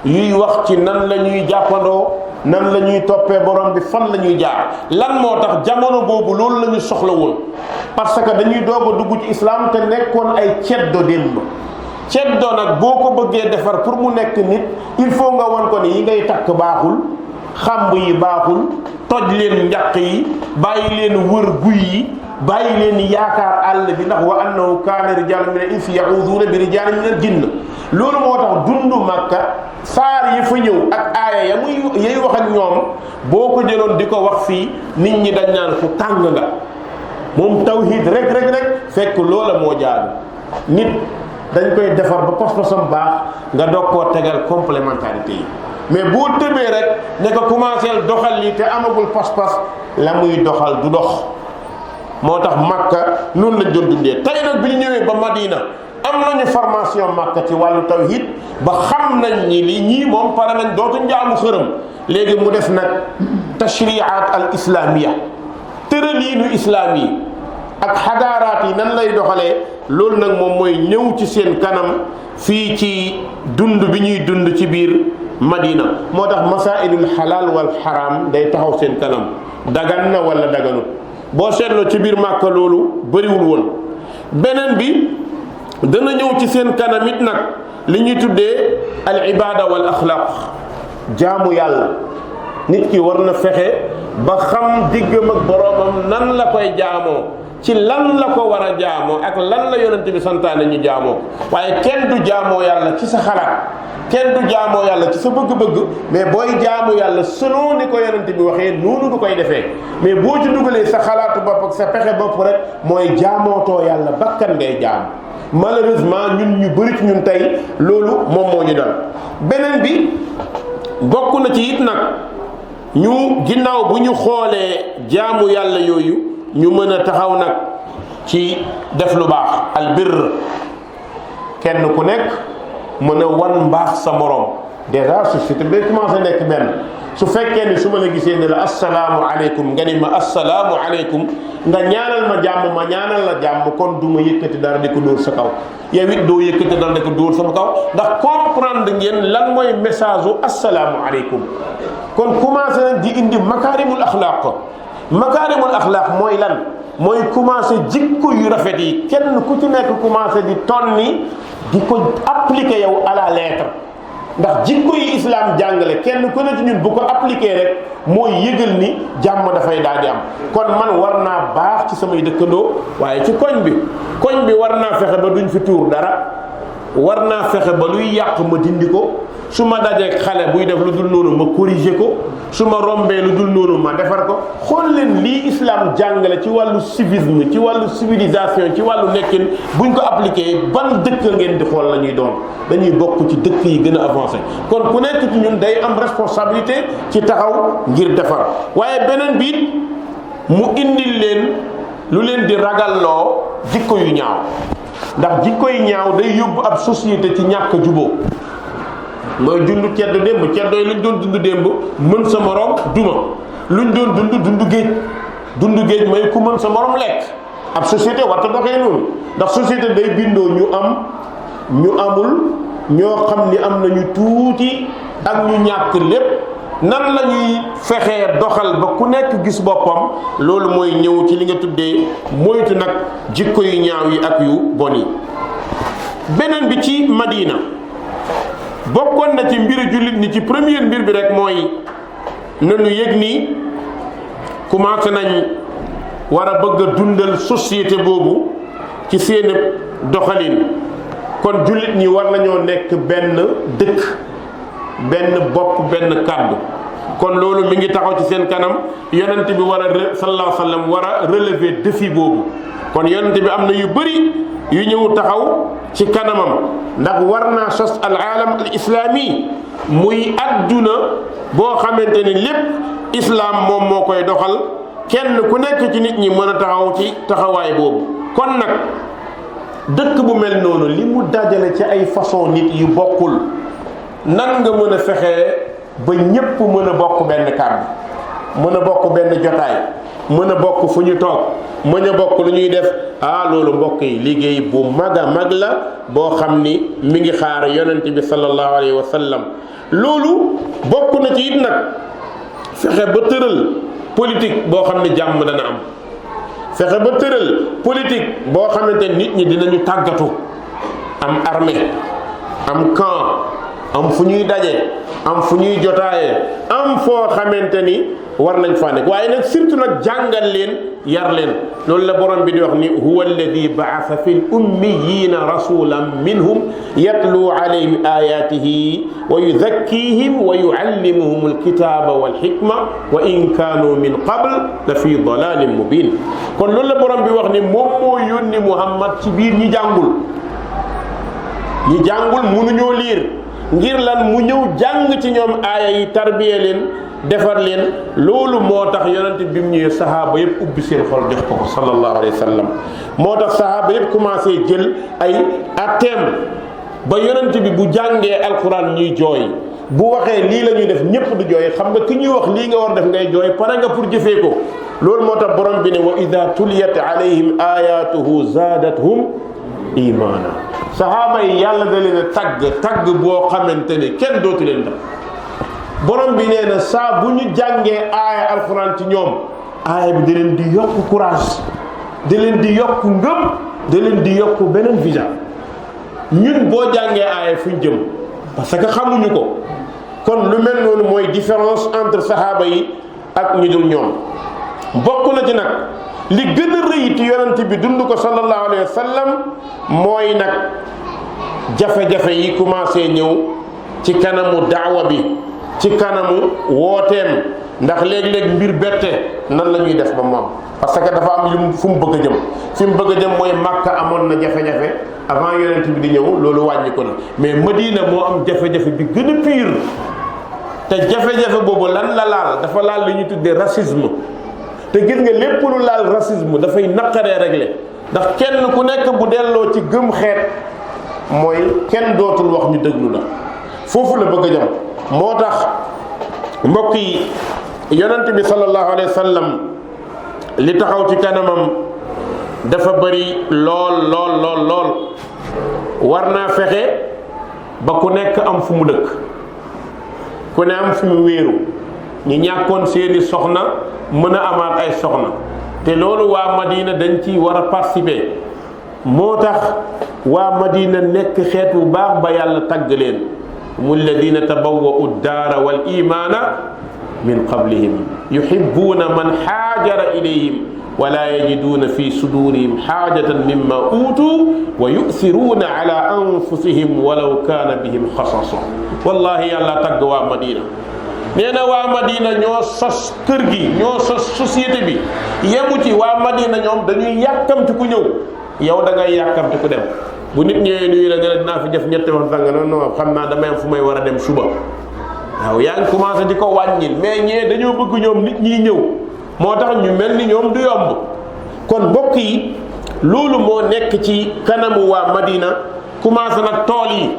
yuy wax ci nan la ñuy jàppandoo nan la ñuy toppee borom bi fan la ñuy jaar lan moo tax jamono boobu loolu la ñu soxla woon parce que dañuy doog a dugg ci islam te nekkoon ay ceddo démb ceddo nag boo ko bëggee defar pour mu nekk nit il faut nga won ko ni yi ngay takk baaxul xamb yi baaxul toj leen njaq yi bàyyi leen wër guy yi bàyyi leen yaakaar àll bi ndax wa annahu kaana rijaalun mina al-insi ya'uuduuna bi rijaalin mina al-jinn loolu moo tax dundu Makka saar yi fa ñëw ak aaya ya muy yay wax ak ñoom boo ko jëloon di ko wax fii nit ñi dañ naan ku tàng nga moom tawhid rek fekk loola moo jaadu nit dañ koy defar ba pas-pasam baax nga doog koo tegal complémentarité yi mais boo tëbee rek ne ko commencé doxal lii te amagul pas-pas la muy doxal du dox moo tax Makka noonu lañ doon dundee tey nag bi ñu ñëwee ba Madina am nañu formation Makka ci wàllu tawhid ba xam nañ ni li ñii moom pare nañ dootu njaamu xërëm léegi mu def nag tashri'at al islamiya tëraliinu islaam yi ak xadaaraat yi nan lay doxalee loolu nag moom mooy ñëw ci seen kanam fii ci dund bi ñuy dund ci biir Madina moo tax masailul xalaal wal xaraam day taxaw seen kanam dagan na wala daganut boo seetloo ci biir Màkka loolu bëriwul woon beneen bi dana ñëw ci seen kanam it nag li ñuy tuddee al ibada wal axlaq jaamu yàlla nit ki war na fexe ba xam diggam ak boroomam nan la koy jaamoo ci lan la ko war a jaamoo ak lan la yonent bi santaane ñu jaamoo waaye kenn du jaamoo yàlla ci sa xalaat kenn du jaamoo yàlla ci sa bëgg-bëgg mais booy jaamu yàlla selon ni ko yonent bi waxee noonu du koy defee mais boo ci dugalee sa xalaatu bopp ak sa pexe bopp rek mooy jaamootoo yàlla bakkan ngay jaam malheureusement ñun ñu bëri ci ñun tey loolu moom moo ñu dal beneen bi bokk na ci it nag ñu ginnaaw bu ñu xoolee jaamu yàlla yooyu ñu mën a taxaw nag ci def lu baax albir kenn ku nekk mën a wan mbaax sa morom déjà société bi day commencé nekk benn su fekkee ni su ma la gisee ne la assalaamu aleykum nga ni ma assalaamu aleykum nga ñaanal ma jàmm ma ñaanal la jàmm kon du ma yëkkati dara di ko dóor sa kaw yow it doo yëkkati dara di ko dóor sama kaw ndax comprendre ngeen lan mooy message u assalaamu aleykum kon commencé nañ di indi makaarimul axlaaq makaarimul axlaaq mooy lan mooy commencé jikko yu rafet yi kenn ku ci nekk commencé di tonni di ko appliquer yow à la lettre ndax jikko yi islam jàngale kenn ku ne ci ñun bu ko appliquer rek mooy yëgal ni jàmm dafay daal di am kon man war naa baax ci samay dëkkandoo waaye ci koñ bi war naa fexe ba duñ fi tuur dara war naa fexe ba luy yàq ma dindi ko su ma dajee xale buy def lu dul noonu ma corriger ko su ma rombee lu dul noonu ma defar ko. xool leen lii islam jàngale ci wàllu civisme ci wàllu civilisation ci wàllu nekkin buñ ko appliqué ban dëkk ngeen di xool la ñuy doon dañuy bokk ci dëkk yi gën a avancé kon ku nekk ci ñun day am responsabilité ci taxaw ngir defar waaye beneen biit mu indil leen lu leen di ragalloo jikko yu ñaaw ndax jikko yu ñaaw day yóbbu ab société ci ñàkk juboo mooy dund ceddo démb ceddo yi luñ doon dund démb mën sa morom duma luñ doon dund géej mooy ku mën sa morom lekk ab société warta doxee noonu ndax société day bindoo ñu am ñu amul ñoo xam ni am nañu tuuti ak ñu ñàkk lépp nan la ñuy fexee doxal ba ku nekk gis boppam loolu mooy ñëw ci li nga tuddee moytu nag jikko yu ñaaw yi ak yu bon yi. beneen bi ci Madina bokkoon na ci mbiru jullit ni ci premier mbir bi rek mooy nanu yëg ni commencé nañ war a bëgg a dundal société boobu ci seen doxalin kon jullit ñi war nañoo nekk benn dëkk benn bopp benn kàddu kon loolu mi ngi taxaw ci seen kanam yonent bi war a sallallahu alayhi wa sallam war a relever défi boobu kon yonent bi am na yu bëri yu ñëw taxaw ci kanamam ndax war naa sos al aalam al islami muy adduna boo xamante ni lépp islam moom moo koy doxal kenn ku nekk ci nit ñi mën a taxaw ci taxawaay boobu kon nag dëkk bu mel noonu li mu dajale ci ay façon nit yu bokkul nan nga mën a fexee ba ñépp mën a bokk benn kàddu mën a bokk benn jotaay mën a bokk fu ñu toog mën a bokk lu ñuy def loolu mbokk yi liggéey bu mag a mag la boo xam ni mi ngi xaar yonent bi sallallahu alayhi wa sallam loolu bokk na ci it nag fexe ba tëral politique boo xam ne jàmm dana am fexe ba tëral politique boo xamante nit ñi dinañu tàggatu am armée am camp am fu ñuy daje am fu ñuy jotaayee am foo xamante ni war nañ faa nekk waaye nag surtout nag jàngal leen yar leen loolu la borom bi di wax ni huwa alladi baasa fi l ummiyina rasulan minhum yatlu alayhim ayatihi wa yuzakkihim wa yuallimuhum alkitaba walhikma wa in kaanu min qabl la fi dalalin mubin kon loolu la borom bi wax ni moom moo yónni Muhammad ci biir ñi jàngul mënuñoo liir ngir lan mu ñëw jàng ci ñoom aaya yi tarbiye leen defar leen loolu moo tax yonent bi mu ñëwee sahaaba yëpp ubbi seen xol jox ko sallallahu alayhi wa sallam moo tax sahaaba yëpp commencé jël ay atteem ba yonent bi bu jàngee alquran ñuy jooy bu waxee lii la ñuy def ñëpp du jooy xam nga ki ñuy wax lii nga war def ngay jooy pare nga pour jëfee ko loolu moo tax borom bi ne wa ida tuliyat alayhim ayatuhu zaadathum imaana sahaaba yi yàlla da leen a tagg boo xamante ne kenn dootu leen def borom bi nee na saa bu ñu jàngee aaya alxuraan ci ñoom aaya bi da leen di yokk courage da leen di yokk ngëm da leen di yokk beneen visa ñun boo jàngee aaya fuñ jëm parce que xamuñu ko kon lu mel noonu mooy différence entre sahaaba yi ak ñu dul ñoom bokk na ci nag li gën a rëy ci yonent bi dund ko sallallahu alayhi wa sallam mooy nag jafe-jafe yi commencé ñëw ci kanamu daawa bi ci kanamu wooteem ndax léeg-léeg mbir bette nan la ñuy def ba moom parce que dafa am fu mu bëgg a jëm fi mu bëgg a jëm mooy Makka amoon na jafe-jafe avant yonent bi di ñëw loolu wàññi ko na mais Madina moo am jafe-jafe bi gën a pire te jafe-jafe boobu lan la laal dafa laal li ñuy tuddee racisme te gis nga lépp lu laal racisme dafay naqaree réglé ndax kenn ku nekk bu delloo ci gëm xeet mooy kenn dootul wax ñu déglu la foofu la bëgg a jëm moo tax mbokk yi yonent bi sallallahu alayhi wa sallam li taxaw ci kanamam dafa bëri lool war naa fexe ba ku nekk am fu mu dëkk ku ne am fu mu wéeru ñi ñàkkoon seeni soxna mën a amaat ay soxna te loolu waa Madina dañ ci war a participer moo tax waa Madina nekk xeet bu baax ba yàlla tagg leen mu alladina tabawwa'u daara wal imaana min qablihim yuhibbuuna man haajara ilayhim wala yajiduuna fi sudurihim xaajatan mimma uutu wa yu'thiruuna ala anfusihim walaw kaana bihim xasasa. wallahi yàlla tagg waa Madina. nee na waa Madina ñoo sos kër gi, ñoo sos société bi. yemu ci waa Madina ñoom dañuy yàkkamti ku ñëw, yow da ngay yàkkamti ku dem. bu nit ñëwee nuyu la nga ne dinaa fi def ñetti wax sanga non xam naa damay am fu may war a dem suba. waaw yaa ngi commencé di ko wàññil, mais ñee dañoo bëgg ñoom nit ñi ñëw, moo tax ñu mel ni ñoom du yomb. kon mbokk yi loolu moo nekk ci kanamu waa Madina. commencé nag tool yi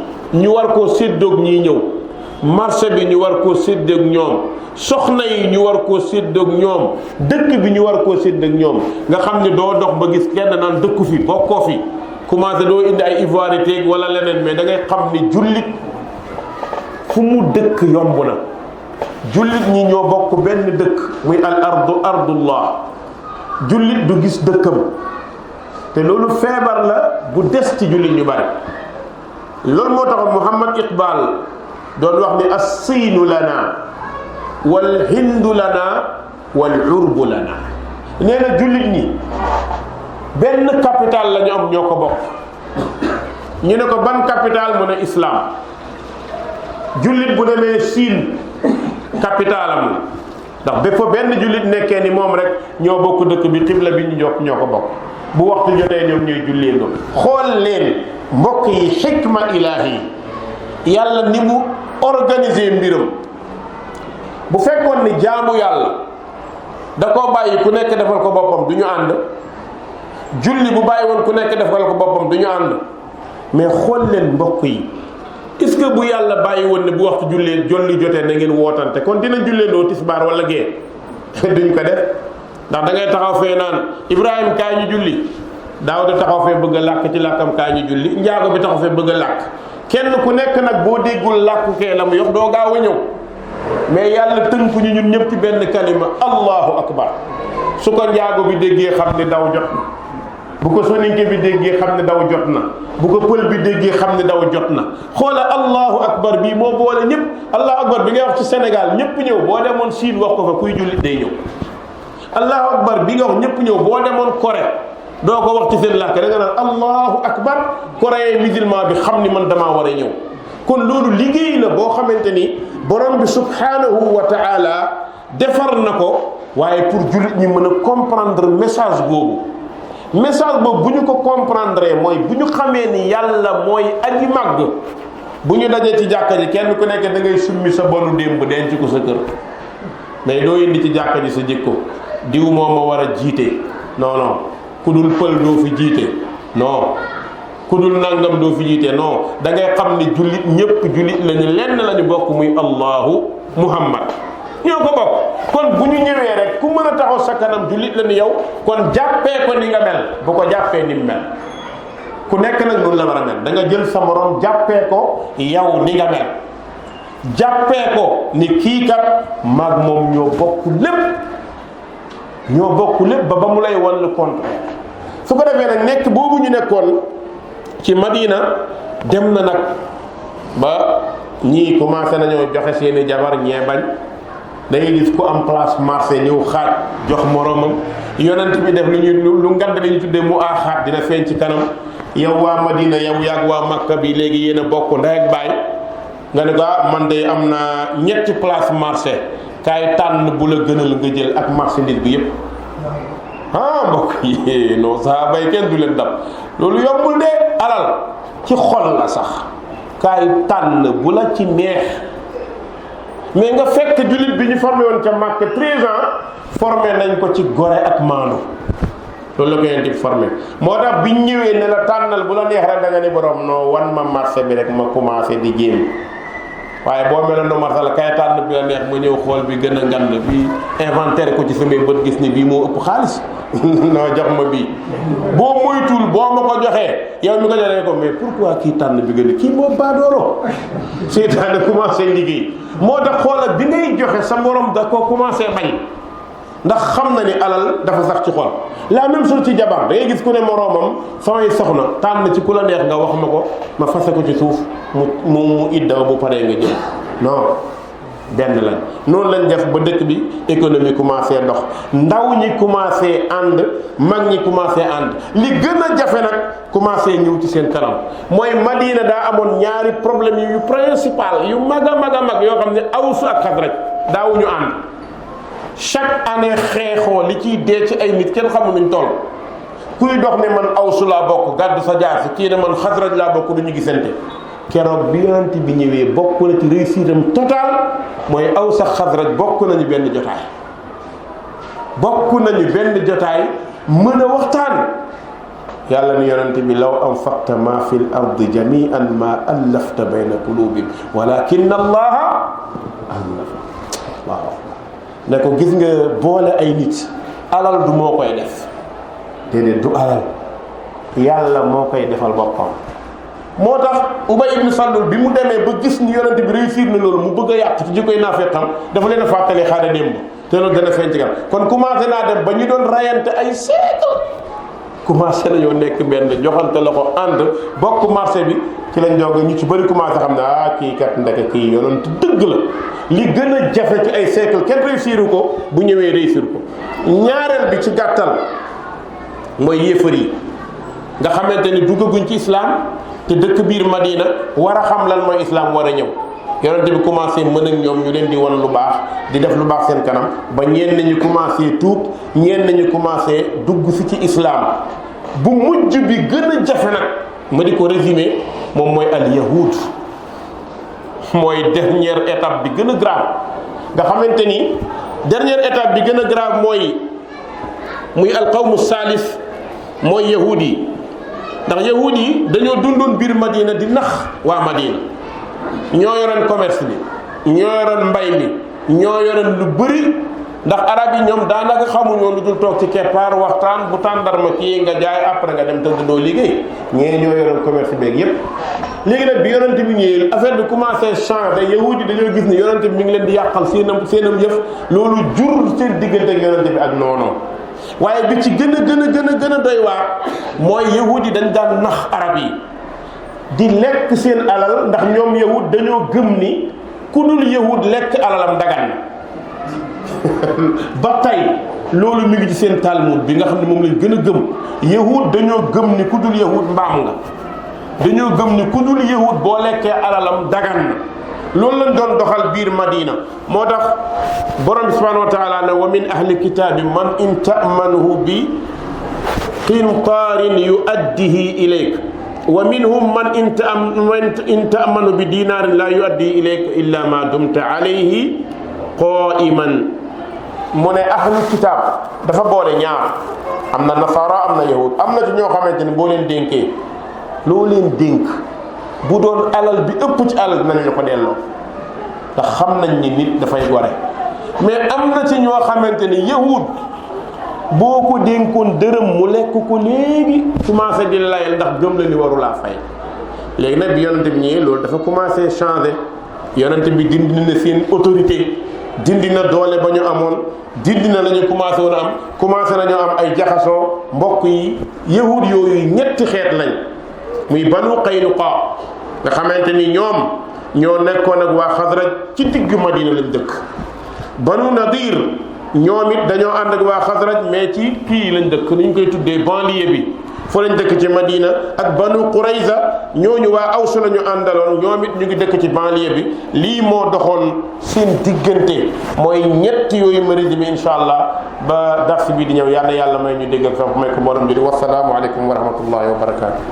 ñu war koo séddoog ñiy ñëw, marché bi ñu war koo séddoog ñoom, soxna yi ñu war koo séddoog ñoom, dëkk bi ñu war koo séddoog ñoom. nga xam ne doo dox ba gis kenn naan dëkku fi bokkoo fi, commencé doo indi ay ivoire teeg wala leneen, mais da ngay xam ni jullit fu mu dëkk yomb na. jullit ñi ñoo bokk benn dëkk muy al ardu ardullah. jullit du gis dëkkam, te loolu feebar la bu des ci jullit ñu bari. loolu moo tax Muhammad Iqbal doon wax ni as-siinu lana wal hindu lana wal urbu lana. nee na jullit ñi benn capital la ñu am, ñoo ko bokk. ñu ne ko ban capital mu ne islam. jullit bu demee Siin capitalam ndax ba fa benn jullit nekkee ni moom rek ñoo bokk dëkk bi, xibla bi ñu jokk ñoo ko bokk. bu waxtu jotee ñoom ñooy julleendoo. xool leen mbokk yi xikma ilaahi, yàlla ni mu organiser mbiram. bu fekkoon ni jaamu yàlla da koo bàyyi ku nekk defal ko boppam du ñu ànd. julli bu bàyyi woon ku nekk defal ko boppam du ñu ànd. mais xool leen mbokk yi, est-ce que bu yàlla bàyyi woon ne bu waxtu jullee jolli jotee na ngeen wootante kon dina julleendoo tisbaar wala gee duñ ko def. ndax da ngay taxaw fee naan Ibrahima kaay ñu julli, Daawuda taxaw fee bëgg a làkk ci làkkam kaay ñu julli, njaago bi taxaw fee bëgg a làkk. kenn ku nekk nag boo déggul làkku kee la mu yox doo gaaw a ñëw. mais yàlla tënku ñu ñun ñëpp ci benn kalima allahu akbar. su ko njaago bi déggee xam ne daw jot na, bu ko soninke bi déggee xam ne daw jot na, bu ko pël bi déggee xam ne daw jot na. xoola allahu akbar bii moo boole ñëpp. allahu akbar bi ngay wax ci Sénégal ñëpp ñëw, boo demoon Siin wax ko fa kuy jullit day ñëw. allahu akbar bi nga wax ñëpp ñëw, boo demoon Corée doo ko wax ci seen làkk, da nga naan allahu akbar. coréen musulman bi xam ni man damaa war a ñëw. kon loolu liggéey la boo xamante ni borom bi subhanahu wa taala defar na ko, waaye pour jullit ñi mën a comprendre message boobu. message boobu bu ñu ko comprendre mooy bu ñu xamee ni yàlla mooy aji màgg. bu ñu dajee ci jàkka ji kenn ku nekk da ngay summi sa bonu démb denc ko sa kër, mais doo indi ci jàkka ji sa jikko. diw moo ma war a jiite, non non. ku dul pël doo fi jiite, non. ku dul nangam doo fi jiite, non. da ngay xam ni jullit ñëpp jullit lañu, lenn lañu bokk muy Allahu Muhammad. ñoo ko bokk. kon bu ñu ñëwee rek ku mën a taxaw sa kanam jullit lañu yow, kon jàppee ko ni nga mel, bu ko jàppee ni mu mel. ku nekk nag noonu la war a mel. da nga jël sa morom jàppee ko yow ni nga mel. jàppee ko ni kii kat maag moom ñoo bokk lépp. ñoo bokk lépp ba mu lay wan le contraire. su ko defee nag nekk boobu ñu nekkoon ci Madina dem na nag ba ñii commencé nañoo joxe seeni jabar, ñee bañ. da ngay gis ku am place marché ñëw xaaj jox moromam. yonent bi def lu ngand la ñu tuddee mu aaxaat dina feeñ ci kanam. yow waa Madina yow yaag waa Makka bi léegi yéen a bokk ndey ak baay. nga ne ko man de am na ñetti place marché, kaay tànn bu la gënal nga jël ak marchandise bi yépp. mbokk yi non sahaaba yi kenn du leen dab. loolu yombul de. alal ci xol la sax. kaay tànn bu la ci neex. mais nga fekk jullit bi ñu formé woon ca Makka 13 ans formé nañ ko ci gore ak maandu. loolu la ko yéen di formé. moo tax biñ ñëwee ne la tànnal bu la neex rek da nga ni borom non wan ma marché bi rek ma commencé di jéem. waaye boo meloon no marché la kay tànn bi la neex ma ñëw xool bi gën a ngand bi inventaire ko ci samay bët gis ni bii moo ëpp xaalis non jox ma bii. boo moytuwul boo ma ko joxee yow mi ko joxee ko mais pourquoi kii tànn bi gën a kii moo baadoolo. seytaane commencé liggéey. moo tax xoolal bi ngay joxe sa morom da ko commencé bañ. ndax xam na ni alal dafa sax ci xol. la même chose ci jabar da ngay gis ku ne moroomam samay soxna tànn ci ku la neex nga wax ma ko ma fase ko ci suuf mu iddaw bu paree nga jël. non benn lañ. noonu lañ def ba dëkk bi économie commencé dox, ndaw ñi commencé ànd, mag ñi commencé ànd. li gën a jafe nag commencé ñëw ci seen kanam mooy Madina daa amoon ñaari problème yu principal yu mag a mag yoo xam ne Aws ak Xasraj daawuñu ànd. chaque année xeexoo li ciy dee ci ay nit kenn xamu nuñ toll. kuy dox ne man Aws laa bokk gàddu sa jaasi, kii ne man Xasraj laa bokk, du ñu gisante. keroog bi yonent bi ñëwee bokk na ci réussitam total mooy Aws ak Xasraj bokk nañu benn jotaay. mën a waxtaan. yàlla ni yonent bi law anfaqta ma fi l ardi jamian ma allafta bayna qulubihim walakin allaha allafa. waaw ne ko gis nga boole ay nit alal du moo koy def, déedéet du alal, yàlla moo koy defal boppam. moo tax Ubay ibn Salul bi mu demee ba gis ni yonent bi réussir na loolu mu bëgg a yàq ci jikkoy naafeqam dafa leen a fàttali xaare démb te loolu dana feeñ ci kanam. kon commencé naa dem ba ñu doon rayante ay siècle commencé nañoo nekk benn joxante la ko ànd bokk marché bi ci lañ doog ñu ci bëri commencé xam ne kii kat ndeke kii yonent dëgg la. li gën a jafe ci ay siècle kenn réussiru ko bu ñëwee réussir ko. ñaareel bi ci gàttal mooy yéefar yi nga xamante ni duggaguñ ci islam te dëkk biir Madina war a xam lan mooy islam war a ñëw. yonent bi commencé mën ak ñoom ñu leen di wan lu baax di def lu baax seen kanam ba ñenn ñi commencé tuub ñenn ñi commencé dugg si ci islam. bu mujj bi gën a jafe nag ma di ko résumé moom mooy al yahud, mooy dernière étape bi gën a grave nga xamante ni dernière étape bi gën a grave muy al qawmu saalis mooy yahud yi. ndax yahud yi dañoo dundoon biir Madina di nax waa Madina. ñoo yoroon commerce bi, ñoo yoroon mbay mi, ñoo yoroon lu bëri. ndax arab yi ñoom daanaka xamuñoo lu dul toog ci keppaar waxtaan bu tàndarma kii nga jaay après nga dem tëdd doo liggéey. ñee ñoo yoroon commerce beeg yépp. léegi nag bi yonent bi ñëwee affaire bi commencé changer, yahud yi dañoo gis ni yonent bi mi ngi leen di yàqal seenam yëf loolu jur seen diggante ak yonent bi ak noonu. waaye bi ci gën a doy waar mooy yahud yi dañ daan nax arab yi di lekk seen alal ndax ñoom yahud dañoo gëm ni ku dul yahud lekk alalam dagan na. ba tey loolu mi ngi ci seen Talmud bi nga xam ne moom lañ gën a gëm. yahud dañoo gëm ni ku dul yahud mbaam nga, dañoo gëm ni ku dul yahud boo lekkee alalam dagan na. loolu lañ doon doxal biir Madina. moo tax borom bi subhanahu wa taala ne wa min ahli kitaabi man in ta'manhu bi qintaarin yu'addihi ilayk wa minhum man in ta'manu bi dinaarin la yu'addihi ilayka illa ma dumta alayhi qa'iman. mu ne ahlu kitaab dafa boole ñaar, am na nasara am na yahud. am na ci ñoo xamante ni boo leen dénkee loo leen dénk bu doon alal bi ëpp ci alal dinañ la ko delloo ndax xam nañ ni nit dafay gore. mais am na ci ñoo xamante ni yahud boo ko dénkoon dërëm mu lekk ko léegi commencé di layal ndax gëm la ni warulaa fay. léegi nag bi yonente bi ñëwee loolu dafa commencé changer. yonente bi dindi na seen autorité, dindi na doole ba ñu amoon, dindi na la ñu commencé woon a am, commencé nañoo am ay jaxasoo. mbokk yi yahud yooyu ñetti xeet lañ, muy banu Qaynuqa nga xamante ni ñoom ñoo nekkoon ak waa Xasraj ci digg Madina lañ dëkk. banu Nadir ñoom it dañoo ànd ak waa Xasraj mais ci kii lañ dëkk, ni ñu koy tuddee banlieue bi foo lañ dëkk ci Madina. ak banu Qurayza ñooñu waa Aws la ñu àndaloon, ñoom it ñu ngi dëkk ci banlieue bi. lii moo doxoon seen diggante, mooy ñett yooyu ma résumé insha allah ba dars bi di ñëw. yàlla may ñu déggal sax may ko borom bi di wasalaamu aleykum wa rahmatullahi wa barakaatu.